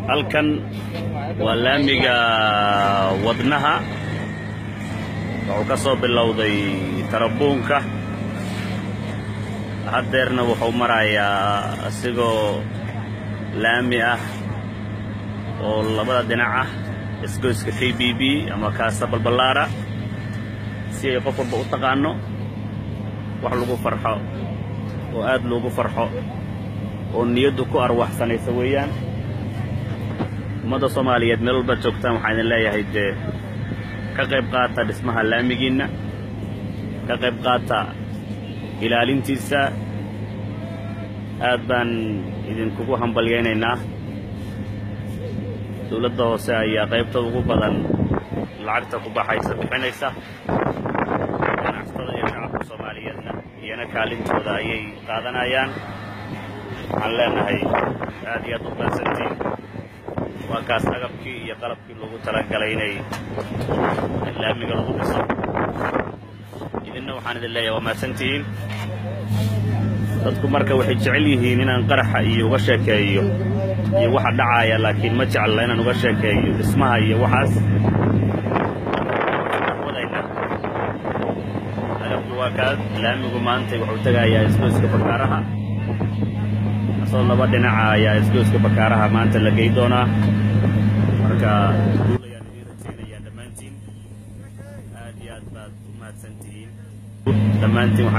halkan waa laamiga wadnaha wuxuu ka soo bilowday tarabuunka haddeerna wuxuu marayaa asigoo laami ah oo labada dhinac ah isgoyska KBB ama kaasa balbalaara si ay qof walba u taqaano wax lagu farxo oo aad loogu farxo oo niyadu ku arwaxsanaysa weeyaan ummadda Soomaaliyeed meel walba joogtaan waxaan idin leeyahay ka qayb qaata dhismaha laamigiina ka qayb qaata ilaalintiisa aad baan idinkugu hambalyaynaynaa dawladda hoose ayaa qaybta ugu badan lacagta ku baxaysa bixinaysa ganacsatada iyo shacabka Soomaaliyeedna iyana kaalintooda ayay qaadanayaan waxaan leenahay aad iyo aad u mahadsantiin waa kaas agabkii iyo qalabkii loogu talagalay inay laamiga lagu dhiso idinna waxaan idin leeyahay waa mahadsantihiin dadku marka waxay jecel yihiin inaan qaraxa iyo uga sheekeeyo iyo waxa dhacaya laakiin ma jecla inaan uga sheekeeyo dhismaha iyo waxaas agabku waa kaas laamigu maanta wuxuu tagayaa isgoyska bakaaraha asoo laba dhinaca ayaa isgoyska bakaaraha maanta la gey doonaa marka duulayaan idin rajaynayaa dhammaantiin aad iyo aad baad u mahadsantihiin dhammaantiin